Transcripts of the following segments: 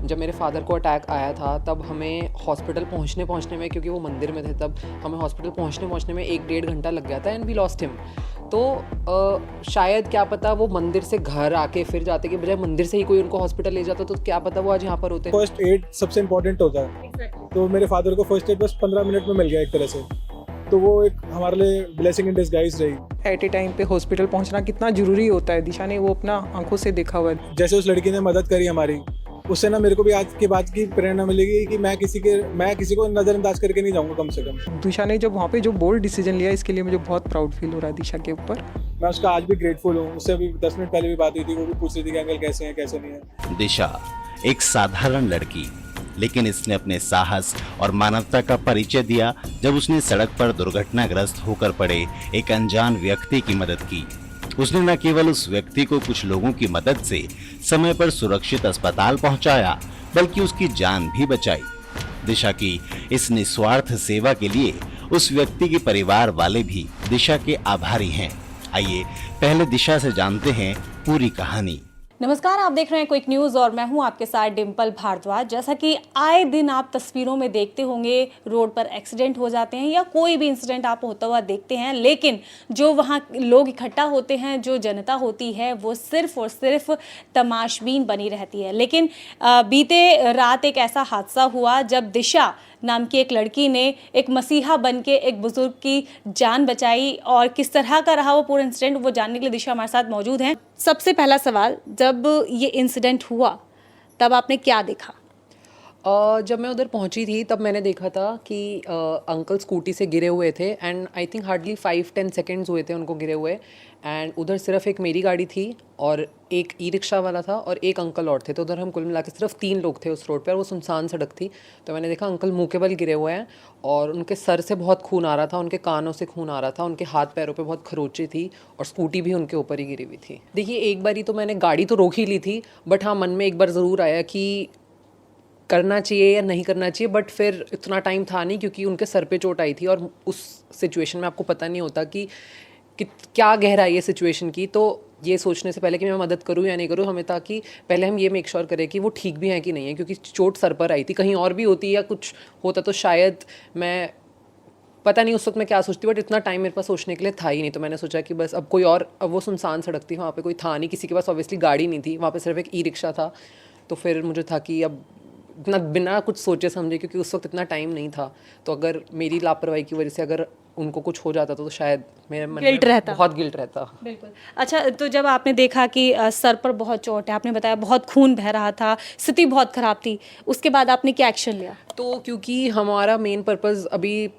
जब मेरे फादर को अटैक आया था तब हमें हॉस्पिटल पहुंचने में, क्योंकि वो मंदिर में थे, तब हमें हॉस्पिटल पहुंचने में 1-1.5 घंटा लग गया था एंड वी लॉस्ट हिम। तो शायद क्या पता वो मंदिर से घर आके फिर जाते के बजाय मंदिर से ही कोई उनको हॉस्पिटल ले जाता, तो क्या पता वो आज यहाँ पर होते। फर्स्ट एड सबसे इम्पोर्टेंट होता है। तो मेरे फादर को फर्स्ट एड बस 15 मिनट में मिल गया एक तरह से, तो वो एक हमारे लिए ब्लेसिंग इन डिस्गाइज रही। एट ए टाइम पे हॉस्पिटल पहुंचना कितना जरूरी होता है, दिशा ने वो अपना आंखों से देखा हुआ है। जैसे उस लड़की ने मदद करी हमारी, उससे ना मेरे को भी आज के बाद की प्रेरणा मिलेगी कि मैं किसी को नज़रअंदाज करके नहीं जाऊंगा कम से कम। दिशा ने जब वहाँ पे जो बोल्ड डिसीजन लिया, इसके लिए मुझे बहुत प्राउड फील हो रहा है दिशा के ऊपर। मैं उसका आज भी ग्रेटफुल हूँ। उससे अभी 10 मिनट पहले भी बात हुई थी, वो भी पूछ रही थी कि अंकल कैसे हैं कैसे नहीं है। दिशा एक साधारण लड़की, लेकिन इसने अपने साहस और मानवता का परिचय दिया जब उसने सड़क पर दुर्घटनाग्रस्त होकर पड़े एक अनजान व्यक्ति की मदद की। उसने न केवल उस व्यक्ति को कुछ लोगों की मदद से समय पर सुरक्षित अस्पताल पहुंचाया, बल्कि उसकी जान भी बचाई। दिशा की इस निस्वार्थ सेवा के लिए उस व्यक्ति के परिवार वाले भी दिशा के आभारी हैं। आइए पहले दिशा से जानते हैं पूरी कहानी। नमस्कार, आप देख रहे हैं क्विक न्यूज़ और मैं हूं आपके साथ डिम्पल भारद्वाज। जैसा कि आए दिन आप तस्वीरों में देखते होंगे, रोड पर एक्सीडेंट हो जाते हैं या कोई भी इंसिडेंट आप होता हुआ देखते हैं, लेकिन जो वहां लोग इकट्ठा होते हैं, जो जनता होती है, वो सिर्फ और सिर्फ तमाशबीन बनी रहती है। लेकिन बीते रात एक ऐसा हादसा हुआ जब दिशा नाम की एक लड़की ने एक मसीहा बन के एक बुजुर्ग की जान बचाई, और किस तरह का रहा वो पूरा इंसिडेंट, वो जानने के लिए दिशा हमारे साथ मौजूद हैं। सबसे पहला सवाल, जब ये इंसिडेंट हुआ तब आपने क्या देखा? जब मैं उधर पहुंची थी तब मैंने देखा था कि अंकल स्कूटी से गिरे हुए थे and I think hardly 5-10 seconds हुए थे उनको गिरे हुए। एंड उधर सिर्फ एक मेरी गाड़ी थी और एक ई रिक्शा वाला था और एक अंकल और थे, तो उधर हम कुल मिला के सिर्फ 3 लोग थे उस रोड पर। वो सुनसान सड़क थी, तो मैंने देखा अंकल मुँह के बल गिरे हुए हैं और उनके सर से बहुत खून आ रहा था, उनके कानों से खून आ रहा था, उनके हाथ पैरों पे बहुत खरोंची थी और स्कूटी भी उनके ऊपर ही गिरी हुई थी। देखिए, एक बारी तो मैंने गाड़ी तो रोक ही ली थी, बट हाँ मन में एक बार ज़रूर आया कि करना चाहिए या नहीं करना चाहिए, बट फिर इतना टाइम था नहीं क्योंकि उनके सर पे चोट आई थी और उस सिचुएशन में आपको पता नहीं होता कि क्या गहराई है सिचुएशन की। तो ये सोचने से पहले कि मैं मदद करूँ या नहीं करूँ, हमें था कि पहले हम ये मेक श्योर करें कि वो ठीक भी हैं कि नहीं है, क्योंकि चोट सर पर आई थी। कहीं और भी होती या कुछ होता तो शायद मैं पता नहीं उस वक्त मैं क्या सोचती, बट इतना टाइम मेरे पास सोचने के लिए था ही नहीं। तो मैंने सोचा कि बस अब कोई और, अब वो सुनसान सड़क थी, वहाँ पे कोई था नहीं, किसी के पास ऑब्वियसली गाड़ी नहीं थी, वहाँ पे सिर्फ एक ई रिक्शा था। तो फिर मुझे था कि अब इतना बिना कुछ सोचे समझे, क्योंकि उस वक्त इतना टाइम नहीं था, तो अगर मेरी लापरवाही की वजह से अगर उनको कुछ हो जाता तो शायद मेरे मन में बहुत गिल्ट रहता। बिल्कुल। अच्छा, तो जब आपने देखा कि सर पर बहुत चोट है, आपने बताया बहुत खून बह रहा था, स्थिति बहुत ख़राब थी, उसके बाद आपने क्या एक्शन लिया? तो क्योंकि हमारा मेन पर्पज़ अभी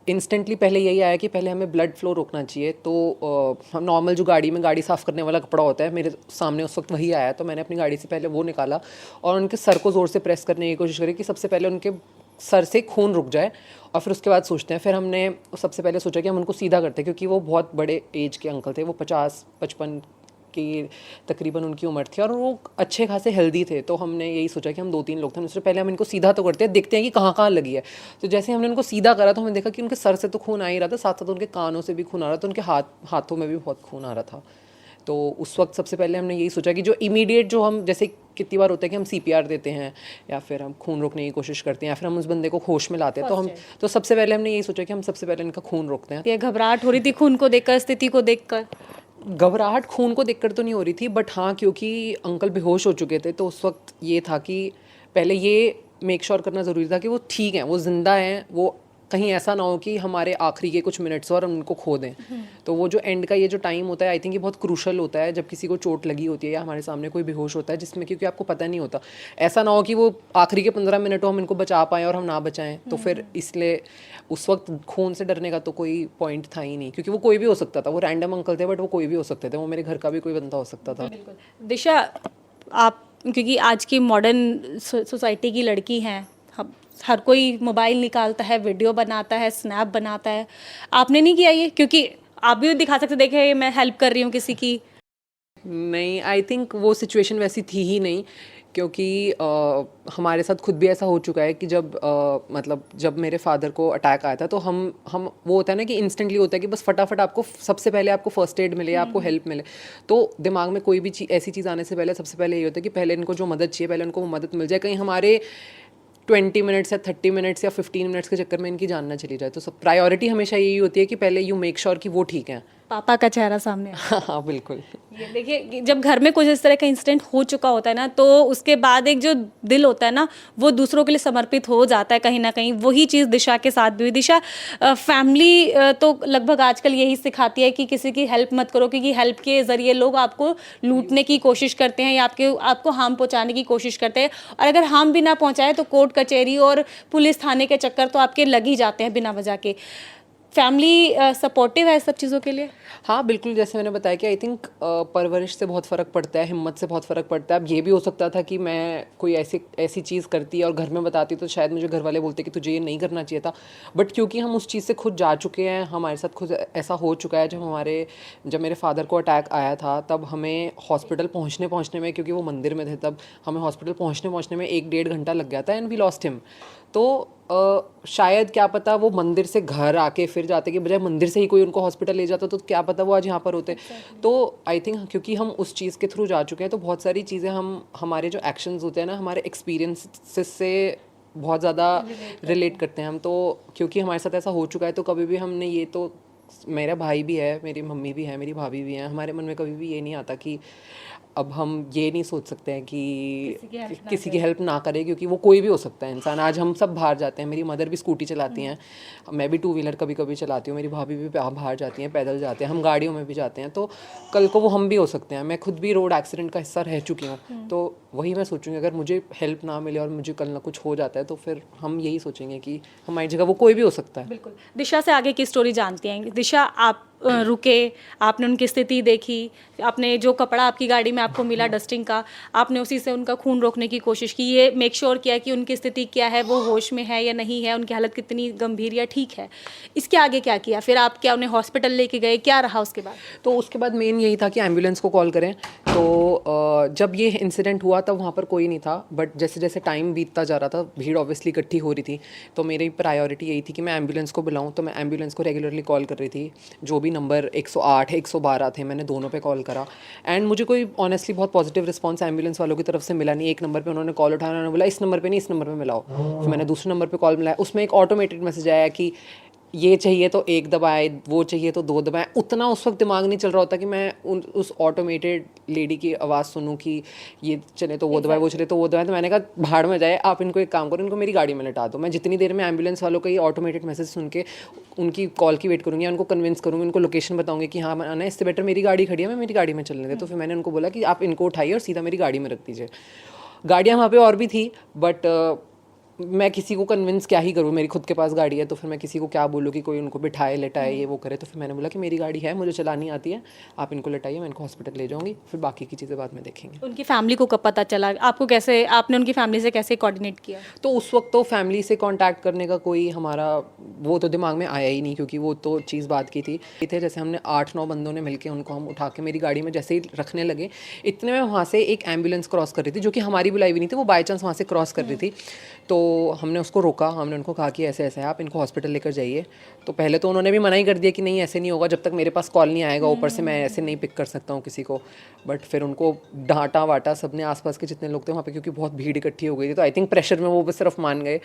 इंस्टेंटली पहले यही आया कि पहले हमें ब्लड फ्लो रोकना चाहिए। तो हम नॉर्मल जो गाड़ी साफ़ करने वाला कपड़ा होता है, मेरे सामने उस वक्त वही आया, तो मैंने अपनी गाड़ी से पहले वो निकाला और उनके सर को ज़ोर से प्रेस करने की कोशिश करी कि सबसे पहले उनके सर से खून रुक जाए और फिर उसके बाद सोचते हैं। फिर हमने सबसे पहले सोचा कि हम उनको सीधा करते हैं, क्योंकि वो बहुत बड़े एज के अंकल थे, वो 50-55 की तकरीबन उनकी उम्र थी और वो अच्छे खासे हेल्दी थे। तो हमने यही सोचा कि हम 2-3 लोग थे, उससे पहले हम इनको सीधा तो करते हैं, देखते हैं कि कहाँ कहाँ लगी है। तो जैसे हमने उनको सीधा करा तो हमने देखा कि उनके सर से तो खून आ ही रहा था, साथ साथ उनके कानों से भी खून आ रहा था, उनके हाथों में भी बहुत खून आ रहा था। तो उस वक्त सबसे पहले हमने यही सोचा कि जो इमीडिएट, जो हम जैसे कितनी बार होता है कि हम CPR देते हैं या फिर हम खून रोकने की कोशिश करते हैं या फिर हम उस बंदे को होश में लाते हैं, तो सबसे पहले हमने यही सोचा कि हम सबसे पहले इनका खून रोकते हैं। ये घबराहट हो रही थी खून को देखकर, स्थिति को देखकर? घबराहट खून को देखकर तो नहीं हो रही थी, बट हाँ क्योंकि अंकल बेहोश हो चुके थे, तो उस वक्त ये था कि पहले ये मेक श्योर करना ज़रूरी था कि वो ठीक हैं, वो ज़िंदा हैं, वो कहीं ऐसा ना हो कि हमारे आखिरी के कुछ मिनट्स और हम उनको खो दें। तो वो जो एंड का ये जो टाइम होता है, आई थिंक ये बहुत क्रूशल होता है जब किसी को चोट लगी होती है या हमारे सामने कोई बेहोश होता है, जिसमें क्योंकि आपको पता नहीं होता, ऐसा ना हो कि वो आखिरी के 15 मिनट हम इनको बचा पाएँ और हम ना बचाएं। तो फिर इसलिए उस वक्त खून से डरने का तो कोई पॉइंट था ही नहीं, क्योंकि वो कोई भी हो सकता था। वो रैंडम अंकल थे, बट वो कोई भी हो सकते थे, वो मेरे घर का भी कोई बंदा हो सकता था। दिशा, आप क्योंकि आज की मॉडर्न सोसाइटी की लड़की हैं, हर कोई मोबाइल निकालता है, वीडियो बनाता है, स्नैप बनाता है, आपने नहीं किया ये? क्योंकि आप भी दिखा सकते, देखे मैं हेल्प कर रही हूँ किसी की। नहीं, आई थिंक वो सिचुएशन वैसी थी ही नहीं, क्योंकि हमारे साथ खुद भी ऐसा हो चुका है कि जब मतलब जब मेरे फादर को अटैक आया था तो हम वो होता है ना कि इंस्टेंटली होता है कि बस फटाफट आपको सबसे पहले आपको फर्स्ट एड मिले, आपको हेल्प मिले। तो दिमाग में कोई भी ऐसी चीज़ आने से पहले सबसे पहले ये होता है कि पहले इनको जो मदद चाहिए पहले उनको वो मदद मिल जाए, कहीं हमारे 20 मिनट्स या 30 मिनट्स या 15 मिनट्स के चक्कर में इनकी जान ना चली जाए। तो सब प्रायोरिटी हमेशा यही होती है कि पहले यू मेक श्योर कि वो ठीक है। पापा का चेहरा सामने आया। हाँ बिल्कुल। ये देखिए कि जब घर में कुछ इस तरह का इंसिडेंट हो चुका होता है ना, तो उसके बाद एक जो दिल होता है ना वो दूसरों के लिए समर्पित हो जाता है कहीं ना कहीं। वही चीज़ दिशा के साथ भी हुई। दिशा, फैमिली तो लगभग आजकल यही सिखाती है कि किसी की हेल्प मत करो, क्योंकि हेल्प के ज़रिए लोग आपको लूटने की कोशिश करते हैं या आपको हार्म पहुंचाने की कोशिश करते हैं। और अगर हार्म भी ना पहुंचाए तो कोर्ट कचहरी और पुलिस थाने के चक्कर तो आपके लग ही जाते हैं बिना वजह के। फैमिली सपोर्टिव है सब चीज़ों के लिए? हाँ बिल्कुल, जैसे मैंने बताया कि आई थिंक परवरिश से बहुत फ़र्क पड़ता है, हिम्मत से बहुत फ़र्क पड़ता है। अब ये भी हो सकता था कि मैं कोई ऐसी चीज़ करती और घर में बताती तो शायद मुझे घर वाले बोलते कि तुझे ये नहीं करना चाहिए था। बट क्योंकि हम उस चीज़ से खुद जा चुके हैं, हमारे साथ खुद ऐसा हो चुका है। जब मेरे फादर को अटैक आया था तब हमें हॉस्पिटल पहुँचने में, क्योंकि वो मंदिर में थे, तब हमें हॉस्पिटल पहुँचने में 1-1.5 घंटा लग गया था एंड वी लॉस्ट हिम। तो शायद क्या पता वो मंदिर से घर आके फिर जाते कि बजाय मंदिर से ही कोई उनको हॉस्पिटल ले जाता तो क्या पता वो आज यहाँ पर होते। तो आई थिंक क्योंकि हम उस चीज़ के थ्रू जा चुके हैं तो बहुत सारी चीज़ें हमारे जो एक्शंस होते हैं ना, हमारे एक्सपीरियंसेस से बहुत ज़्यादा रिलेट करते हैं हम। तो क्योंकि हमारे साथ ऐसा हो चुका है तो कभी भी हमने ये तो, मेरा भाई भी है, मेरी मम्मी भी है, मेरी भाभी भी हैं, हमारे मन में कभी भी ये नहीं आता कि अब हम ये नहीं सोच सकते हैं कि किसी की हेल्प ना करें, क्योंकि वो कोई भी हो सकता है इंसान। आज हम सब बाहर जाते हैं, मेरी मदर भी स्कूटी चलाती हैं, मैं भी 2 व्हीलर कभी कभी चलाती हूँ, मेरी भाभी भी बाहर जाती हैं, पैदल जाते हैं, हम गाड़ियों में भी जाते हैं। तो कल को वो हम भी हो सकते हैं। मैं खुद भी रोड एक्सीडेंट का हिस्सा रह चुकी हूँ। तो वही मैं सोचूंगी अगर मुझे हेल्प ना मिले और मुझे कल ना कुछ हो जाता है तो फिर हम यही सोचेंगे कि हमारी जगह वो कोई भी हो सकता है। बिल्कुल। दिशा से आगे की स्टोरी जानते हैं। दिशा, आप रुके, आपने उनकी स्थिति देखी, आपने जो कपड़ा आपकी गाड़ी में आपको मिला डस्टिंग का, आपने उसी से उनका खून रोकने की कोशिश की, ये मेक श्योर किया कि उनकी स्थिति क्या है, वो होश में है या नहीं है, उनकी हालत कितनी गंभीर या ठीक है। इसके आगे क्या किया फिर? आप क्या उन्हें हॉस्पिटल लेके गए, क्या रहा उसके बाद? तो उसके बाद मेन यही था कि एम्बुलेंस को कॉल करें। तो जब ये इंसिडेंट हुआ तब वहाँ पर कोई नहीं था, बट जैसे जैसे टाइम बीतता जा रहा था, भीड़ ऑब्वियसली इकट्ठी हो रही थी, तो मेरी प्रायोरिटी यही थी कि मैं एम्बुलेंस को बुलाऊं। तो मैं एम्बुलेंस को रेगुलरली कॉल कर रही थी, जो भी नंबर 108 112 थे मैंने दोनों पे कॉल करा। एंड मुझे कोई ऑनेस्टली बहुत पॉजिटिव रिस्पांस एम्बुलेंस वालों की तरफ से मिला नहीं। एक नंबर पे उन्होंने कॉल उठाया, उन्होंने बोला इस नंबर पे नहीं, इस नंबर पे मिलाओ। फिर मैंने दूसरे नंबर पे कॉल मिलाया, उसमें एक ऑटोमेटेड मैसेज आया कि ये चाहिए तो 1 दबाए, वो चाहिए तो 2 दबाए। उतना उस वक्त दिमाग नहीं चल रहा होता कि मैं उस ऑटोमेटेड लेडी की आवाज़ सुनूं कि ये चले तो वो दबाए, वो चले तो वो दबाए। तो मैंने कहा भाड़ में जाए, आप इनको एक काम करो, इनको मेरी गाड़ी में लटा दो। मैं जितनी देर में एम्बुलेंस वालों का ये ऑटोमेटेड मैसेज सुन के उनकी कॉल की वेट करूँगी, उनको कन्विंस करूँगी, उनको लोकेशन बताऊँगी कि हाँ आना, इससे बेटर मेरी गाड़ी खड़ी है, मैं मेरी गाड़ी में चलने दे। तो फिर मैंने उनको बोला कि आप इनको उठाइए और सीधा मेरी गाड़ी में रख दीजिए। गाड़ियाँ वहाँ पर और भी थी, बट मैं किसी को कन्विंस क्या ही करूँ, मेरी खुद के पास गाड़ी है तो फिर मैं किसी को क्या बोलूँ कि कोई उनको बिठाए लेटाए ये वो करे। तो फिर मैंने बोला कि मेरी गाड़ी है, मुझे चलानी आती है, आप इनको लेटाइए, मैं इनको हॉस्पिटल ले जाऊँगी, फिर बाकी की चीज़ें बाद में देखेंगे। उनकी फैमिली को कब पता चला? आपको कैसे, आपने उनकी फैमिली से कैसे कोऑर्डिनेट किया? तो उस वक्त तो फैमिली से कांटेक्ट करने का कोई हमारा वो तो दिमाग में आया ही नहीं, क्योंकि वो तो चीज़ बात की थी। थे जैसे हमने 8-9 बंदों ने मिलकर उनको हम उठा के मेरी गाड़ी में जैसे ही रखने लगे, इतने में वहाँ से एक एम्बुलेंस क्रॉस कर रही थी, जो कि हमारी बुलाई हुई नहीं थी, वो बाई चांस वहाँ से क्रॉस कर रही थी। तो हमने उसको रोका, हमने उनको कहा कि ऐसे ऐसे है, आप इनको हॉस्पिटल लेकर जाइए। तो पहले तो उन्होंने भी मना ही कर दिया कि नहीं ऐसे नहीं होगा, जब तक मेरे पास कॉल नहीं आएगा, ऊपर से मैं ऐसे नहीं पिक कर सकता हूँ किसी को। बट फिर उनको डांटा वाटा सबने, आसपास के जितने लोग थे वहाँ पे, क्योंकि बहुत भीड़ इकट्ठी हो गई थी। तो आई थिंक प्रेशर में वो बस सिर्फ मान गए,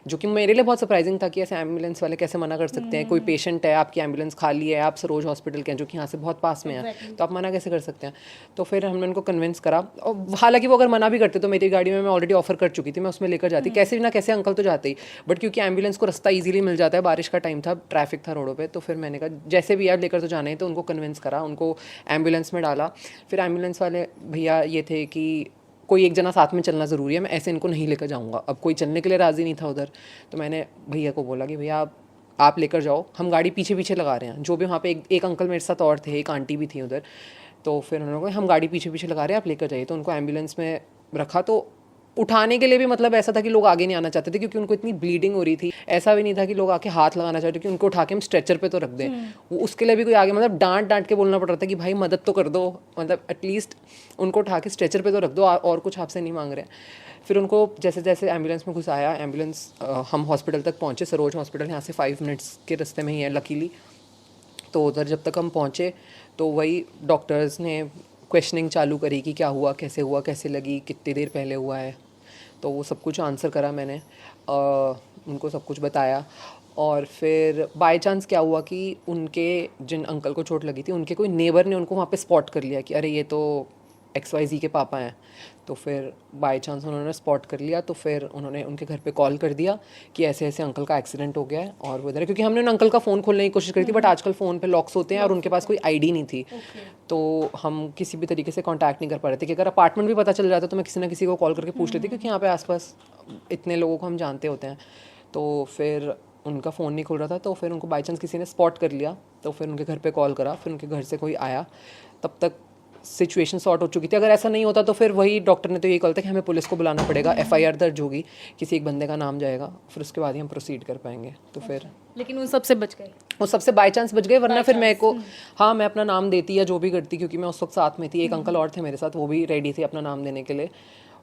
जो कि मेरे लिए बहुत सरप्राइजिंग था कि ऐसे एम्बुलेंस वाले कैसे मना कर सकते हैं। कोई पेशेंट है, आपकी एम्बुलेंस खाली है, आप सरोज हॉस्पिटल के हैं जो कि यहाँ से बहुत पास में है, तो आप मना कैसे कर सकते हैं। तो फिर हमने उनको कन्विंस करा, और हालांकि वो अगर मना भी करते तो मेरी गाड़ी में मैं ऑलरेडी ऑफर कर चुकी थी, मैं उसमें लेकर जाती, कैसे भी ना कैसे अंकल तो जाते ही। बट क्योंकि एम्बुलेंस को रास्ता इजीली मिल जाता है, बारिश का टाइम था, ट्रैफिक था रोडों पे, तो फिर मैंने कहा जैसे भी यार लेकर तो जाना है। तो उनको कन्विंस करा, उनको एम्बुलेंस में डाला। फिर एम्बुलेंस वाले भैया ये थे कि कोई एक जना साथ में चलना ज़रूरी है, मैं ऐसे इनको नहीं लेकर जाऊँगा। अब कोई चलने के लिए राज़ी नहीं था उधर, तो मैंने भैया को बोला कि भैया आप लेकर जाओ, हम गाड़ी पीछे पीछे लगा रहे हैं। जो भी वहाँ पे एक अंकल मेरे साथ और थे, एक आंटी भी थी उधर। तो फिर उन्होंने कहा हम गाड़ी पीछे पीछे लगा रहे हैं, आप लेकर जाइए। तो उनको एम्बुलेंस में रखा। तो उठाने के लिए भी मतलब ऐसा था कि लोग आगे नहीं आना चाहते थे क्योंकि उनको इतनी ब्लीडिंग हो रही थी। ऐसा भी नहीं था कि लोग आके हाथ लगाना चाहते कि उनको उठा के हम स्ट्रेचर पे तो रख दें, वो उसके लिए भी कोई आगे मतलब डांट के बोलना पड़ रहा था कि भाई मदद तो कर दो, मतलब एटलीस्ट उनको उठा के स्ट्रेचर पे तो रख दो, और कुछ आपसे नहीं मांग रहे हैं। फिर उनको जैसे जैसे एम्बुलेंस में घुसाया, एम्बुलेंस हम हॉस्पिटल तक पहुँचे, सरोज हॉस्पिटल यहाँ से 5 मिनट्स के रास्ते में ही है लकीली। तो उधर जब तक हम पहुँचे तो वही डॉक्टर्स ने क्वेश्चनिंग चालू करी कि क्या हुआ, कैसे लगी, कितनी देर पहले हुआ है। तो वो सब कुछ आंसर करा मैंने, उनको सब कुछ बताया। और फिर बाय चांस क्या हुआ कि उनके जिन अंकल को चोट लगी थी उनके कोई नेबर ने उनको वहाँ पे स्पॉट कर लिया कि अरे ये तो XYZ के पापा हैं। तो फिर बाय चांस उन्होंने स्पॉट कर लिया, तो फिर उन्होंने उनके घर पे कॉल कर दिया कि ऐसे ऐसे अंकल का एक्सीडेंट हो गया है और वो इधर है। क्योंकि हमने उन अंकल का फ़ोन खोलने की कोशिश करी थी बट आजकल फ़ोन पे लॉक्स होते हैं और उनके पास कोई आईडी नहीं थी। तो हम किसी भी तरीके से कांटेक्ट नहीं कर पा रहे थे कि अगर अपार्टमेंट भी पता चल जाता तो मैं किसी ना किसी को कॉल करके पूछ लेती क्योंकि यहाँ पे आसपास इतने लोगों को हम जानते होते हैं। तो फिर उनका फ़ोन नहीं खुल रहा था, तो फिर उनको बाई चांस किसी ने स्पॉट कर लिया, तो फिर उनके घर पे कॉल करा, फिर उनके घर से कोई आया, तब तक सिचुएशन सॉर्ट हो चुकी थी। अगर ऐसा नहीं होता तो फिर वही डॉक्टर ने तो ये कहा था कि हमें पुलिस को बुलाना पड़ेगा, FIR दर्ज होगी, किसी एक बंदे का नाम जाएगा, फिर उसके बाद ही हम प्रोसीड कर पाएंगे। तो फिर लेकिन उन सबसे बच गए, वो सबसे बाय चांस बच गए, वरना फिर मेरे को हाँ मैं अपना नाम देती या जो भी करती, क्योंकि मैं उस वक्त साथ में थी। एक अंकल और थे मेरे साथ, वो भी रेडी थे अपना नाम देने के लिए।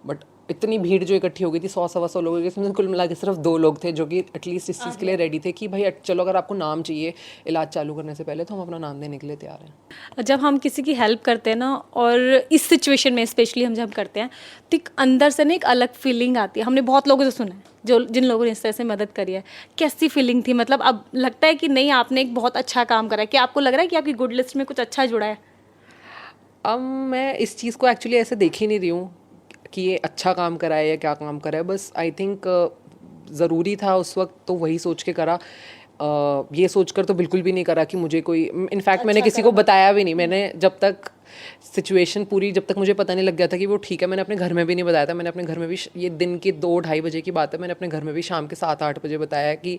बट इतनी भीड़ जो इकट्ठी हो गई थी 100-125 लोगों की, इसमें कुल मिला के सिर्फ 2 लोग थे जो कि एटलीस्ट इस चीज़ के लिए रेडी थे कि भाई चलो अगर आपको नाम चाहिए इलाज चालू करने से पहले तो हम अपना नाम देने के लिए तैयार हैं। जब हम किसी की हेल्प करते हैं ना, और इस सिचुएशन में स्पेशली हम जब करते हैं तो एक अंदर से ना एक अलग फीलिंग आती है। हमने बहुत लोगों से सुना है जो जिन लोगों ने इस तरह से मदद करी है। कैसी फीलिंग थी? मतलब अब लगता है कि नहीं आपने एक बहुत अच्छा काम करा है, कि आपको लग रहा है कि आपकी गुड लिस्ट में कुछ अच्छा जुड़ा है? अब मैं इस चीज़ को एक्चुअली ऐसे देख ही नहीं रही हूँ कि ये अच्छा काम करा है या क्या काम करा है। बस आई थिंक ज़रूरी था उस वक्त तो वही सोच के करा। ये सोचकर तो बिल्कुल भी नहीं करा कि मुझे कोई, इनफैक्ट मैंने किसी को बताया भी नहीं। मैंने जब तक सिचुएशन पूरी, जब तक मुझे पता नहीं लग गया था कि वो ठीक है, मैंने अपने घर में भी नहीं बताया था। मैंने अपने घर में भी, ये दिन के 2-2:30 बजे की बात है, मैंने अपने घर में भी शाम के 7-8 बजे बताया कि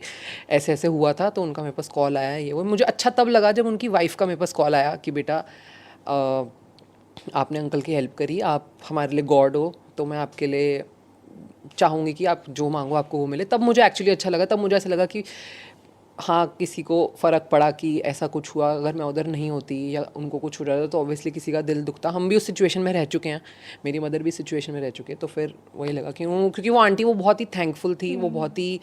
ऐसे ऐसे हुआ था। तो उनका मेरे पास कॉल आया, ये वो मुझे अच्छा तब लगा जब उनकी वाइफ़ का मेरे पास कॉल आया कि बेटा आपने अंकल की हेल्प करी, आप हमारे लिए गॉड हो, तो मैं आपके लिए चाहूँगी कि आप जो मांगो आपको वो मिले। तब मुझे एक्चुअली अच्छा लगा, तब मुझे ऐसा लगा कि हाँ किसी को फ़र्क पड़ा कि ऐसा कुछ हुआ। अगर मैं उधर नहीं होती या उनको कुछ हो जाता तो ऑब्वियसली किसी का दिल दुखता। हम भी उस सिचुएशन में रह चुके हैं, मेरी मदर भी सिचुएशन में रह चुके हैं। तो फिर वही लगा कि क्योंकि वो आंटी वो बहुत ही थैंकफुल थी, वो बहुत ही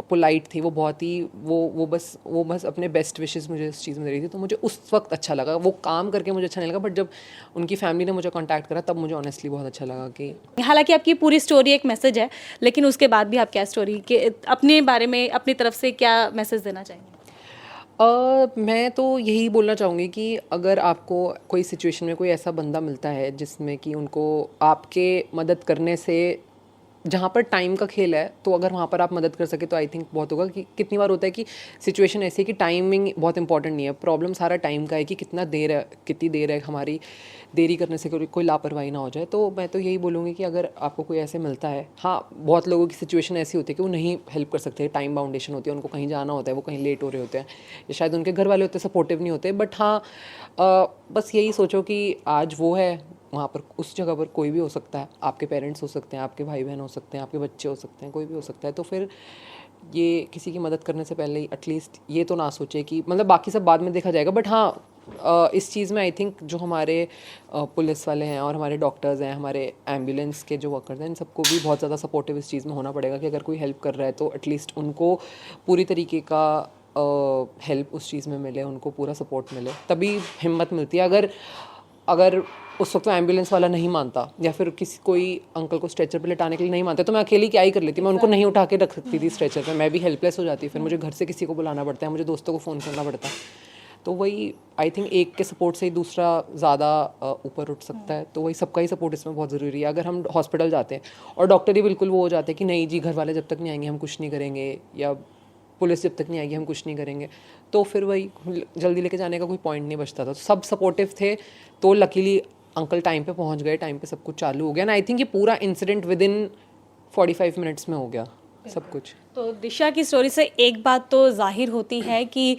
पोलाइट थी, वो बहुत ही वो बस अपने बेस्ट विशेस मुझे इस चीज़ में दे रही थी। तो मुझे उस वक्त अच्छा लगा, वो काम करके मुझे अच्छा नहीं लगा। बट जब उनकी फैमिली ने मुझे कांटेक्ट करा तब मुझे ऑनेस्टली बहुत अच्छा लगा कि हालांकि आपकी पूरी स्टोरी एक मैसेज है, लेकिन उसके बाद भी आप क्या स्टोरी के अपने बारे में, अपनी तरफ से क्या मैसेज देना चाहेंगे? मैं तो यही बोलना चाहूँगी कि अगर आपको कोई सिचुएशन में कोई ऐसा बंदा मिलता है जिसमें कि उनको आपके मदद करने से, जहाँ पर टाइम का खेल है, तो अगर वहाँ पर आप मदद कर सके तो आई थिंक बहुत होगा। कि कितनी बार होता है कि सिचुएशन ऐसी है कि टाइमिंग बहुत इंपॉर्टेंट नहीं है, प्रॉब्लम सारा टाइम का है कि कितनी देर है, हमारी देरी करने से कोई लापरवाही ना हो जाए। तो मैं तो यही बोलूँगी कि अगर आपको कोई ऐसे मिलता है, हाँ बहुत लोगों की सिचुएशन ऐसी होती है कि वो नहीं हेल्प कर सकते, टाइम बाउंडेशन होती है, उनको कहीं जाना होता है, वो कहीं लेट हो रहे होते हैं, या शायद उनके घर वाले होते सपोर्टिव नहीं होते। बट हाँ बस यही सोचो कि आज वो है, वहाँ पर उस जगह पर कोई भी हो सकता है, आपके पेरेंट्स हो सकते हैं, आपके भाई बहन हो सकते हैं, आपके बच्चे हो सकते हैं, कोई भी हो सकता है। तो फिर ये किसी की मदद करने से पहले एटलीस्ट ये तो ना सोचे कि मतलब बाकी सब बाद में देखा जाएगा। बट हाँ इस चीज़ में आई थिंक जो हमारे पुलिस वाले हैं और हमारे डॉक्टर्स हैं, हमारे एम्बुलेंस के जो वर्कर्स हैं, इन सबको भी बहुत ज़्यादा सपोर्टिव इस चीज़ में होना पड़ेगा कि अगर कोई हेल्प कर रहा है तो एटलीस्ट उनको पूरी तरीके का हेल्प उस चीज़ में मिले, उनको पूरा सपोर्ट मिले, तभी हिम्मत मिलती है। अगर उस वक्त एम्बुलेंस वाला नहीं मानता या फिर कोई अंकल को स्ट्रेचर पे लेटाने के लिए नहीं मानता तो मैं अकेली क्या ही कर लेती, मैं उनको नहीं उठा के रख सकती थी स्ट्रेचर पे, मैं भी हेल्पलेस हो जाती। फिर मुझे घर से किसी को बुलाना पड़ता है, मुझे दोस्तों को फ़ोन करना पड़ता है। तो वही आई थिंक एक के सपोर्ट से ही दूसरा ज़्यादा ऊपर उठ सकता है। तो वही सबका ही सपोर्ट इसमें बहुत ज़रूरी है। अगर हम हॉस्पिटल जाते हैं और डॉक्टर ही बिल्कुल वो हो जाते हैं कि नहीं जी घर वाले जब तक नहीं आएंगे हम कुछ नहीं करेंगे, या पुलिस जब तक नहीं आएगी हम कुछ नहीं करेंगे, तो फिर वही जल्दी लेके जाने का कोई पॉइंट नहीं बचता था। तो सब सपोर्टिव थे, तो लकीली अंकल टाइम पे पहुंच गए, टाइम पे सब कुछ चालू हो गया ना। आई थिंक ये पूरा इंसिडेंट विद इन 45 मिनट्स में हो गया सब कुछ। तो दिशा की स्टोरी से एक बात तो जाहिर होती है कि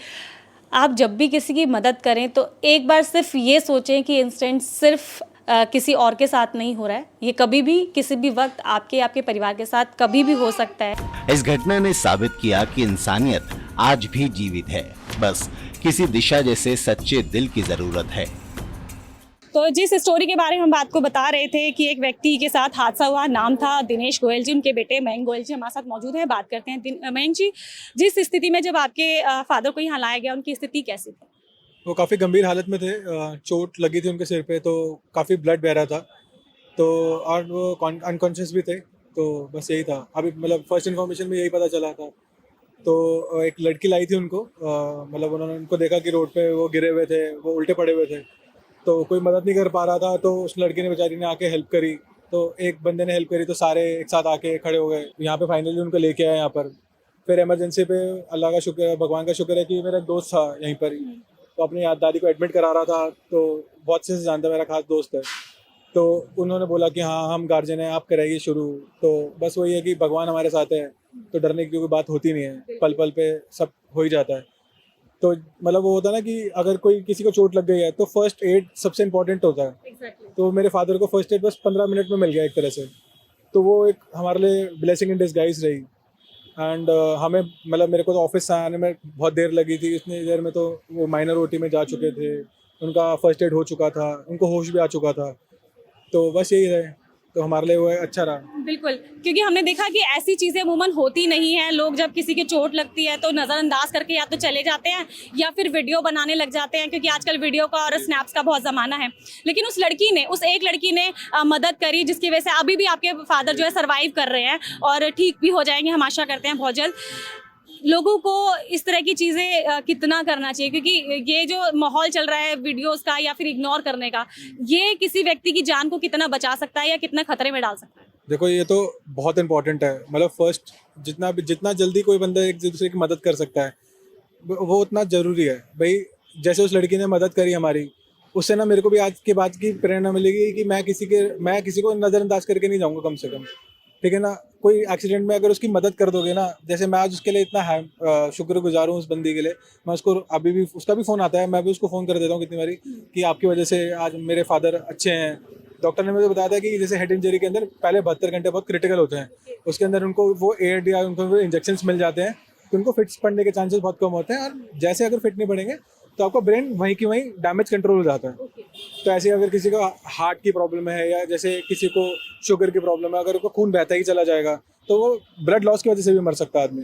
आप जब भी किसी की मदद करें तो एक बार सिर्फ ये सोचें कि इंसिडेंट सिर्फ किसी और के साथ नहीं हो रहा है, ये कभी भी किसी भी वक्त आपके परिवार के साथ कभी भी हो सकता है। इस घटना ने साबित किया कि इंसानियत आज भी जीवित है, बस किसी दिशा जैसे सच्चे दिल की जरूरत है। तो जिस स्टोरी के बारे में हम बात को बता रहे थे कि एक व्यक्ति के साथ हादसा हुआ, नाम था दिनेश गोयल जी, उनके बेटे मयंक गोयल जी हमारे साथ मौजूद हैं, बात करते हैं। मयंक जी, जिस स्थिति में जब आपके फादर को यहाँ लाया गया, उनकी स्थिति कैसी थी? वो काफ़ी गंभीर हालत में थे। चोट लगी थी उनके सिर पे, तो काफ़ी ब्लड बह रहा था, तो और वो अनकॉन्शियस भी थे। तो बस यही था, अभी मतलब फर्स्ट इन्फॉर्मेशन में यही पता चला था। तो एक लड़की लाई थी उनको, मतलब उन्होंने उनको देखा कि रोड पे वो गिरे हुए थे, वो उल्टे पड़े हुए थे, तो कोई मदद नहीं कर पा रहा था, तो उस लड़की ने बेचारी ने आके हेल्प करी। तो एक बंदे ने हेल्प करी तो सारे एक साथ आके खड़े हो गए। यहाँ पे फाइनली उनको लेके आए यहाँ पर। फिर इमरजेंसी पे अल्लाह का शुक्र है, भगवान का शुक्र है कि मेरा एक दोस्त था यहीं पर ही, तो अपनी दादी को एडमिट करा रहा था, तो बहुत से जानता, मेरा खास दोस्त है। तो उन्होंने बोला कि हाँ हम गार्जियन हैं, आप कराइए शुरू। तो बस वही है कि भगवान हमारे साथ है, तो डरने की कोई बात होती नहीं है, पल पल पे सब हो ही जाता है। तो मतलब वो होता है ना कि अगर कोई किसी को चोट लग गई है तो फर्स्ट एड सबसे इम्पोर्टेंट होता है। तो मेरे फादर को फर्स्ट एड बस 15 मिनट में मिल गया एक तरह से, तो वो एक हमारे लिए ब्लेसिंग इन डिस्गाइज रही। एंड हमें मतलब मेरे को तो ऑफिस से आने में बहुत देर लगी थी, इतनी देर में तो वो माइनर ओटी में जा चुके थे, उनका फर्स्ट एड हो चुका था, उनको होश भी आ चुका था। तो बस यही है, तो हमारे लिए वो अच्छा रहा। बिल्कुल, क्योंकि हमने देखा कि ऐसी चीज़ें अमूमन होती नहीं हैं। लोग जब किसी की चोट लगती है तो नज़रअंदाज करके या तो चले जाते हैं या फिर वीडियो बनाने लग जाते हैं, क्योंकि आजकल वीडियो का और स्नैप्स का बहुत ज़माना है। लेकिन उस एक लड़की ने मदद करी, जिसकी वजह से अभी भी आपके फादर जो है सर्वाइव कर रहे हैं और ठीक भी हो जाएंगे, हम आशा करते हैं बहुत जल्द। लोगों को इस तरह की चीज़ें कितना करना चाहिए, क्योंकि ये जो माहौल चल रहा है वीडियोस का या फिर इग्नोर करने का, ये किसी व्यक्ति की जान को कितना बचा सकता है या कितना खतरे में डाल सकता है? देखो ये तो बहुत इंपॉर्टेंट है, मतलब फर्स्ट जितना जल्दी कोई बंदा एक दूसरे की मदद कर सकता है वो उतना ज़रूरी है भाई। जैसे उस लड़की ने मदद करी हमारी, उससे ना मेरे को भी आज के बाद की प्रेरणा मिलेगी कि मैं किसी को नज़रअंदाज करके नहीं जाऊँगा कम से कम, ठीक है ना। कोई एक्सीडेंट में अगर उसकी मदद कर दोगे ना, जैसे मैं आज उसके लिए इतना शुक्रगुजार हूँ उस बंदी के लिए, मैं उसको अभी भी, उसका भी फ़ोन आता है, मैं भी उसको फ़ोन कर देता हूँ कितनी बारी कि आपकी वजह से आज मेरे फादर अच्छे हैं। डॉक्टर ने मुझे बताया था कि जैसे हेड इंजरी के अंदर पहले 72 घंटे बहुत क्रिटिकल होते हैं, उसके अंदर उनको वो एड या उनको वो इंजेक्शंस मिल जाते हैं, तो उनको फिट्स पड़ने के चांसेस बहुत कम होते हैं। और जैसे अगर फिट नहीं पड़ेंगे तो आपका ब्रेन वहीं की वहीं डैमेज कंट्रोल हो जाता है। तो ऐसे अगर किसी को हार्ट की प्रॉब्लम है या जैसे किसी को शुगर की प्रॉब्लम है, अगर उसको खून बहता ही चला जाएगा तो वो ब्लड लॉस की वजह से भी मर सकता है आदमी।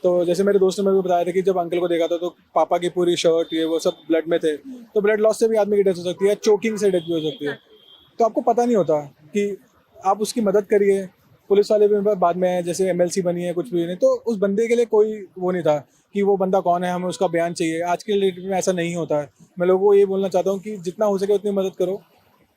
तो जैसे मेरे दोस्त ने मेरे को बताया था कि जब अंकल को देखा था तो पापा की पूरी शर्ट ये वो सब ब्लड में थे, तो ब्लड लॉस से भी आदमी की डेथ हो सकती है, चोकिंग से डेथ भी हो सकती है। तो आपको पता नहीं होता कि आप उसकी मदद करिए। पुलिस वाले भी बाद में जैसे MLC बनी है, कुछ भी नहीं, तो उस बंदे के लिए कोई वो नहीं था कि वो बंदा कौन है, हमें उसका बयान चाहिए। आज के डेट में ऐसा नहीं होता है। मैं लोगों को ये बोलना चाहता हूँ कि जितना हो सके उतनी मदद करो,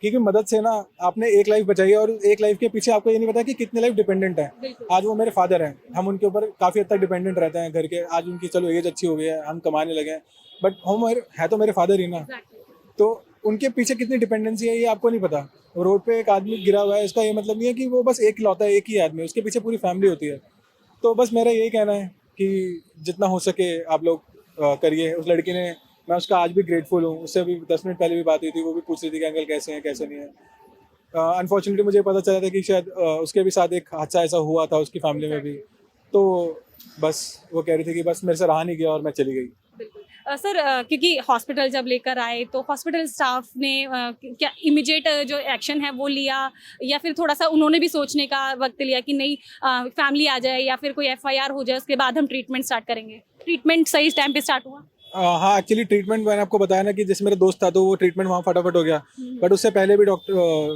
क्योंकि मदद से ना आपने एक लाइफ बचाई है, और एक लाइफ के पीछे आपको ये नहीं पता कि कितने लाइफ डिपेंडेंट है। आज वो मेरे फादर हैं, हम उनके ऊपर काफ़ी हद तक डिपेंडेंट रहते हैं घर के। आज उनकी चलो एज अच्छी हो गई है, हम कमाने लगे हैं, बट हम है तो मेरे फादर ही ना। तो उनके पीछे कितनी डिपेंडेंसी है ये आपको नहीं पता। रोड पे एक आदमी गिरा हुआ है, इसका ये मतलब नहीं है कि वो बस एक लौता है, एक ही आदमी, उसके पीछे पूरी फैमिली होती है। तो बस मेरा यही कहना है कि जितना हो सके आप लोग करिए। उस लड़की ने, मैं उसका आज भी ग्रेटफुल हूँ, उससे अभी 10 मिनट पहले भी बात हुई थी, वो भी पूछ रही थी कि अंकल कैसे हैं कैसे नहीं है। अनफॉर्चुनेटली मुझे पता चला था कि शायद उसके भी साथ एक हादसा ऐसा हुआ था उसकी फैमिली में भी। तो बस वो कह रही थी कि बस मेरे से रहा नहीं गया और मैं चली गई। सर, क्योंकि हॉस्पिटल जब लेकर आए तो हॉस्पिटल स्टाफ ने क्या इमीडिएट जो एक्शन है वो लिया, या फिर थोड़ा सा उन्होंने भी सोचने का वक्त लिया कि नहीं फैमिली आ जाए या फिर कोई FIR हो जाए, उसके बाद हम ट्रीटमेंट स्टार्ट करेंगे? ट्रीटमेंट सही टाइम पे स्टार्ट हुआ? हाँ, एक्चुअली ट्रीटमेंट मैंने आपको बताया ना कि जैसे मेरा दोस्त था तो वो ट्रीटमेंट वहाँ फटाफट हो गया, बट उससे पहले भी डॉक्टर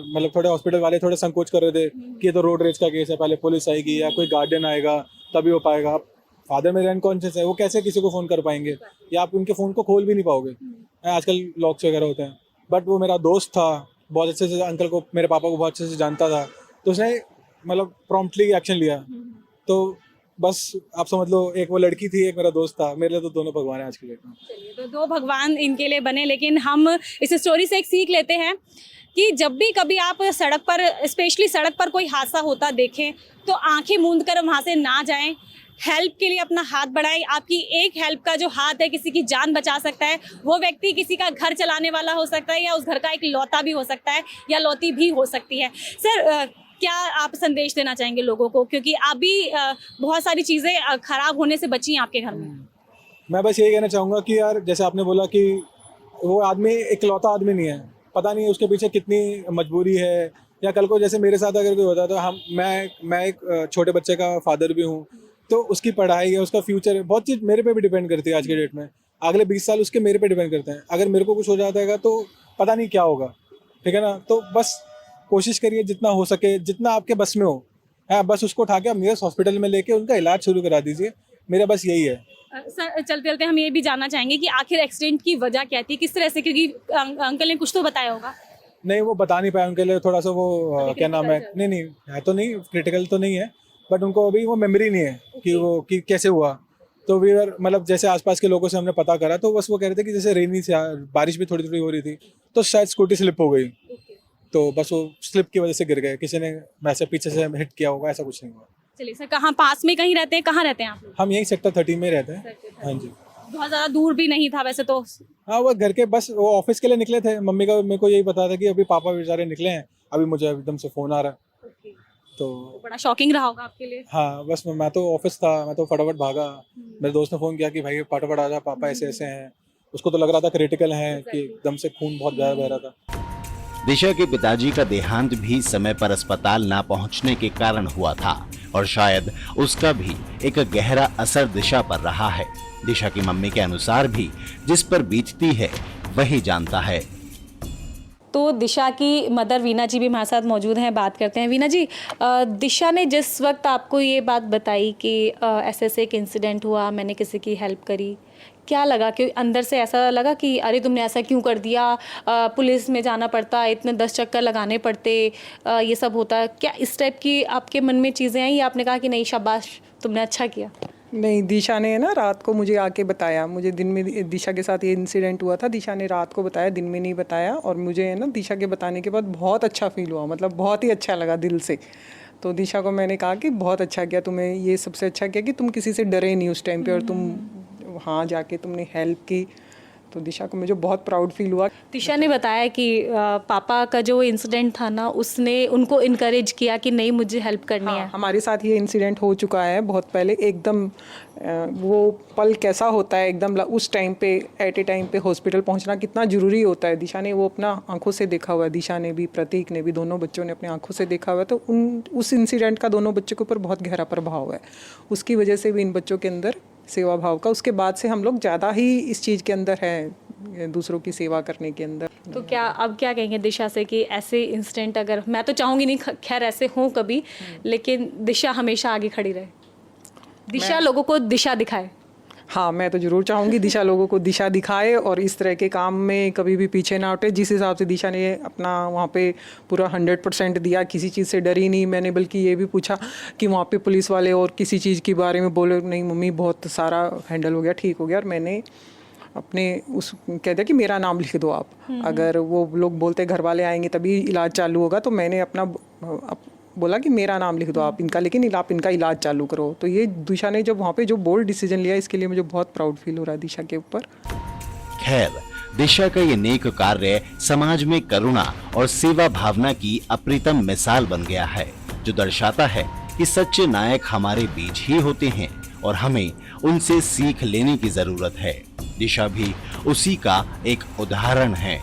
मतलब थोड़े हॉस्पिटल वाले थोड़े संकोच कर रहे थे कि ये तो रोड रेज का केस है, पहले पुलिस आएगी या कोई गार्डियन आएगा तभी हो पाएगा। फादर मेरे अनकॉन्शियस है, वो कैसे किसी को फ़ोन कर पाएंगे, या आप उनके फ़ोन को खोल भी नहीं पाओगे, आजकल लॉक्स वगैरह होते हैं। बट वो मेरा दोस्त था, बहुत अच्छे से अंकल को, मेरे पापा को बहुत अच्छे से जानता था, तो उसने मतलब प्रॉम्प्टली एक्शन लिया। तो बस आप समझ लो, एक वो लड़की थी, एक मेरा दोस्त था। मेरे लिए तो दोनों भगवान है आज की डेट में। चलिए, तो दो भगवान इनके लिए बने, लेकिन हम इस स्टोरी से एक सीख लेते हैं कि जब भी कभी आप सड़क पर, स्पेशली सड़क पर कोई हादसा होता देखें तो आंखें मूंद कर वहाँ से ना जाएं। हेल्प के लिए अपना हाथ बढ़ाएं। आपकी एक हेल्प का जो हाथ है किसी की जान बचा सकता है। वो व्यक्ति किसी का घर चलाने वाला हो सकता है, या उस घर का एक लौता भी हो सकता है, या लौती भी हो सकती है। सर, क्या आप संदेश देना चाहेंगे लोगों को, क्योंकि अभी बहुत सारी चीज़ें खराब होने से बची हैं आपके घर में? मैं बस यही कहना चाहूँगा कि यार, जैसे आपने बोला कि वो आदमी इकलौता आदमी नहीं है, पता नहीं उसके पीछे कितनी मजबूरी है। या कल को जैसे मेरे साथ अगर कोई होता तो मैं एक छोटे बच्चे का फादर भी हूँ, तो उसकी पढ़ाई है, उसका फ्यूचर है, बहुत चीज़ मेरे पे भी डिपेंड करती है आज के डेट में। अगले 20 साल उसके मेरे पे डिपेंड करते हैं। अगर मेरे को कुछ हो जाता है तो पता नहीं क्या होगा, ठीक है ना। तो बस कोशिश करिए जितना हो सके, जितना आपके बस में हो, हाँ, बस उसको उठा के आप नियरेस्ट हॉस्पिटल में लेके उनका इलाज शुरू करा दीजिए। मेरा बस यही है। सर, चलते चलते हम ये भी जानना चाहेंगे कि आखिर एक्सीडेंट की वजह क्या थी, किस तरह से, क्योंकि अंकल ने कुछ तो बताया होगा। नहीं, वो बता नहीं पाया। उनके लिए थोड़ा सा वो क्या नाम है, नहीं है तो नहीं, क्रिटिकल तो नहीं है, बट उनको अभी वो मेमोरी नहीं है कि वो कि कैसे हुआ। तो भी मतलब जैसे आसपास के लोगों से हमने पता करा, तो बस वो कह रहे थे कि जैसे रेनी से बारिश भी थोड़ी थोड़ी हो रही थी, तो शायद स्कूटी स्लिप हो गई, तो बस वो स्लिप की वजह से गिर गए। किसी ने वैसे पीछे से हिट किया होगा, ऐसा कुछ नहीं हुआ। चलिए सर, कहाँ पास में कहीं रहते हैं, कहाँ रहते हैं आप लोग? हम यही सेक्टर 30 में रहते हैं। हाँ जी। बहुत ज़्यादा दूर भी नहीं था वैसे तो। हाँ, वो घर के बस वो ऑफिस के लिए निकले थे। मम्मी का मेरे को यही पता था कि अभी पापा बेचारे निकले हैं, अभी मुझे एकदम से फ़ोन आ रहा है। तो बड़ा शॉकिंग रहा होगा आपके लिए। हाँ, बस मैं तो ऑफिस था, मैं तो फटाफट भागा। मेरे दोस्त ने फ़ोन किया कि भाई फटाफट आ जा, पापा ऐसे ऐसे हैं। उसको तो लग रहा था क्रिटिकल हैं, कि एकदम से खून बहुत ज़्यादा बह रहा था। दिशा के पिताजी का देहांत भी समय पर अस्पताल ना पहुंचने के कारण हुआ था, और शायद उसका भी एक गहरा असर दिशा पर रहा है। दिशा की मम्मी के अनुसार भी जिस पर बीतती है वही जानता है। तो दिशा की मदर वीना जी भी हमारे साथ मौजूद हैं, बात करते हैं। वीना जी, दिशा ने जिस वक्त आपको ये बात बताई कि ऐसे ऐसे एक इंसिडेंट हुआ, मैंने किसी की हेल्प करी, क्या लगा? कि अंदर से ऐसा लगा कि अरे तुमने ऐसा क्यों कर दिया, पुलिस में जाना पड़ता, इतने 10 चक्कर लगाने पड़ते, ये सब होता? क्या इस टाइप की आपके मन में चीज़ें आई, या आपने कहा कि नहीं शाबाश तुमने अच्छा किया? नहीं, दिशा ने ना रात को मुझे आके बताया। मुझे दिन में दिशा के साथ ये इंसिडेंट हुआ था, दिशा ने रात को बताया, दिन में नहीं बताया। और मुझे है ना दिशा के बताने के बाद बहुत अच्छा फील हुआ, मतलब बहुत ही अच्छा लगा दिल से। तो दिशा को मैंने कहा कि बहुत अच्छा किया, तुम्हें ये सबसे अच्छा किया कि तुम किसी से डरे नहीं उस टाइम पे, और तुम वहाँ जाके तुमने हेल्प की। तो दिशा को मुझे बहुत प्राउड फील हुआ। दिशा ने बताया कि पापा का जो इंसिडेंट था ना, उसने उनको इनकरेज किया कि नहीं मुझे हेल्प करनी है। हमारे साथ ये इंसिडेंट हो चुका है बहुत पहले। एकदम वो पल कैसा होता है, एकदम उस टाइम पे एट ए टाइम पे हॉस्पिटल पहुंचना कितना ज़रूरी होता है। दिशा ने वो अपना आंखों से देखा हुआ है, दिशा ने भी, प्रतीक ने भी, दोनों बच्चों ने अपने आंखों से देखा हुआ है। तो उस इंसिडेंट का दोनों बच्चों के ऊपर बहुत गहरा प्रभाव है। उसकी वजह से भी इन बच्चों के अंदर सेवा भाव का, उसके बाद से हम लोग ज़्यादा ही इस चीज़ के अंदर हैं, दूसरों की सेवा करने के अंदर। तो क्या अब क्या कहेंगे दिशा से कि ऐसे इंसिडेंट, अगर मैं तो चाहूँगी नहीं खैर ऐसे हों कभी, लेकिन दिशा हमेशा आगे खड़ी रहे, दिशा लोगों को दिशा दिखाए? हाँ, मैं तो ज़रूर चाहूँगी दिशा लोगों को दिशा दिखाए, और इस तरह के काम में कभी भी पीछे ना हटे। जिस हिसाब से दिशा ने अपना वहाँ पे पूरा 100% दिया, किसी चीज़ से डरी नहीं। मैंने बल्कि ये भी पूछा कि वहाँ पे पुलिस वाले और किसी चीज़ के बारे में बोले नहीं, मम्मी बहुत सारा हैंडल हो गया, ठीक हो गया। और मैंने अपने उस कह दिया कि मेरा नाम लिख दो आप, अगर वो लोग बोलते घर वाले आएंगे तभी इलाज चालू होगा, तो मैंने अपना बोला कि मेरा नाम लिख दो आप इनका, लेकिन आप इनका इलाज चालू करो। तो ये दिशा ने जब वहाँ पे जो बोल्ड डिसीजन लिया, इसके लिए मुझे बहुत प्राउड फील हो रहा है दिशा के ऊपर। खैर, दिशा का ये नेक कार्य समाज में करुणा और सेवा भावना की अप्रितम मिसाल बन गया है, जो दर्शाता है कि सच्चे नायक हमारे बीच ही होते हैं और हमें उनसे सीख लेने की जरूरत है। दिशा भी उसी का एक उदाहरण है।